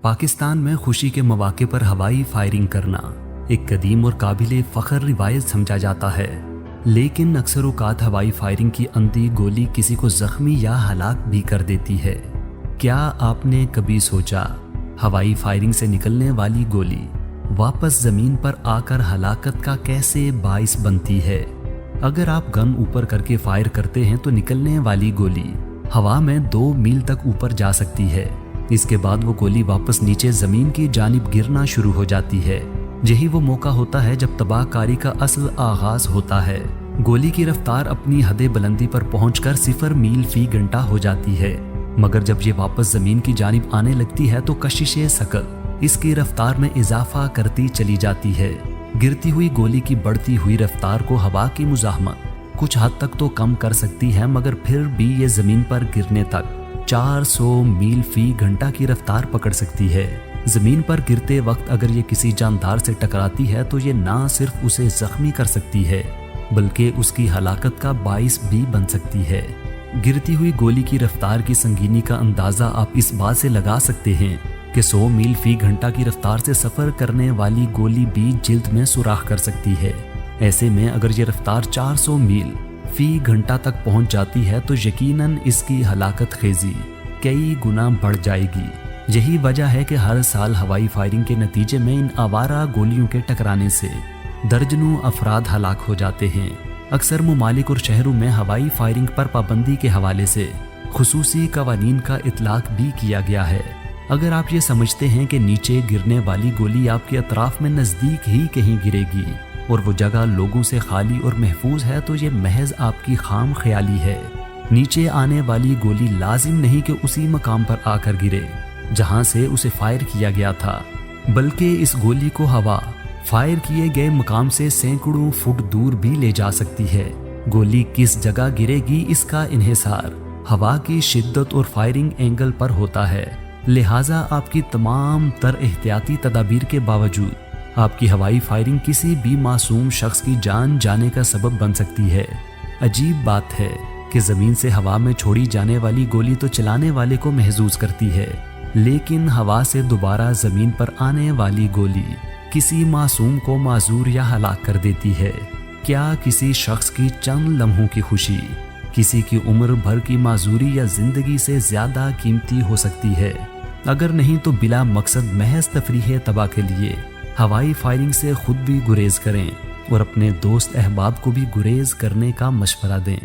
पाकिस्तान में खुशी के मौके पर हवाई फायरिंग करना एक कदीम और काबिल फ़ख्र रिवायत समझा जाता है, लेकिन अक्सर औक़ात हवाई फायरिंग की अंधी गोली किसी को ज़ख्मी या हलाक भी कर देती है। क्या आपने कभी सोचा हवाई फायरिंग से निकलने वाली गोली वापस ज़मीन पर आकर हलाकत का कैसे बाइस बनती है? अगर आप गन ऊपर करके फायर करते हैं तो निकलने वाली गोली हवा में 2 मील तक ऊपर जा सकती है। इसके बाद वो गोली वापस नीचे ज़मीन की जानिब गिरना शुरू हो जाती है। यही वो मौका होता है जब तबाहकारी का असल आगाज होता है। गोली की रफ्तार अपनी हद बुलंदी पर पहुंचकर 0 मील फी घंटा हो जाती है, मगर जब ये वापस ज़मीन की जानिब आने लगती है तो कशिशे सकल इसकी रफ्तार में इजाफा करती चली जाती है। गिरती हुई गोली की बढ़ती हुई रफ्तार को हवा की मुज़ाहमत कुछ हद तक तो कम कर सकती है, मगर फिर भी ये ज़मीन पर गिरने तक 400 मील फी घंटा की रफ्तार पकड़ सकती है। ज़मीन पर गिरते वक्त अगर ये किसी जानदार से टकराती है तो ये ना सिर्फ उसे ज़ख्मी कर सकती है बल्कि उसकी हलाकत का बाइस भी बन सकती है। गिरती हुई गोली की रफ्तार की संगीनी का अंदाज़ा आप इस बात से लगा सकते हैं कि 100 मील फी घंटा की रफ्तार से सफ़र करने वाली गोली भी जिल्द में सुराख कर सकती है। ऐसे में अगर ये रफ्तार 400 मील फी घंटा तक पहुंच जाती है तो यकीनन इसकी हलाकत खेजी कई गुना बढ़ जाएगी। यही वजह है कि हर साल हवाई फायरिंग के नतीजे में इन आवारा गोलियों के टकराने से दर्जनों अफराद हलाक हो जाते हैं। अक्सर ममालिक और शहरों में हवाई फायरिंग पर पाबंदी के हवाले से खुसूसी कवानीन का इतलाक भी किया गया है। अगर आप ये समझते हैं कि नीचे गिरने वाली गोली आपके अतराफ में नज़दीक ही कहीं गिरेगी और वो जगह लोगों से खाली और महफूज है तो ये महज आपकी खाम ख्याली है। नीचे आने वाली गोली लाजिम नहीं कि उसी मकाम पर आकर गिरे जहां से उसे फायर किया गया था, बल्कि इस गोली को हवा फायर किए गए मकाम से सैकड़ों फुट दूर भी ले जा सकती है। गोली किस जगह गिरेगी इसका इन्हिसार हवा की शिद्दत और फायरिंग एंगल पर होता है। लिहाजा आपकी तमाम तर एहतियाती तदाबीर के बावजूद आपकी हवाई फायरिंग किसी भी मासूम शख्स की जान जाने का सबब बन सकती है। अजीब बात है कि ज़मीन से हवा में छोड़ी जाने वाली गोली तो चलाने वाले को महसूस करती है, लेकिन हवा से दोबारा ज़मीन पर आने वाली गोली किसी मासूम को माजूर या हलाक कर देती है। क्या किसी शख्स की चंद लम्हों की खुशी किसी की उम्र भर की माजूरी या ज़िंदगी से ज़्यादा कीमती हो सकती है? अगर नहीं तो बिला मकसद महज तफरीह तबाह के लिए हवाई फायरिंग से खुद भी गुरेज करें और अपने दोस्त अहबाब को भी गुरेज करने का मशवरा दें।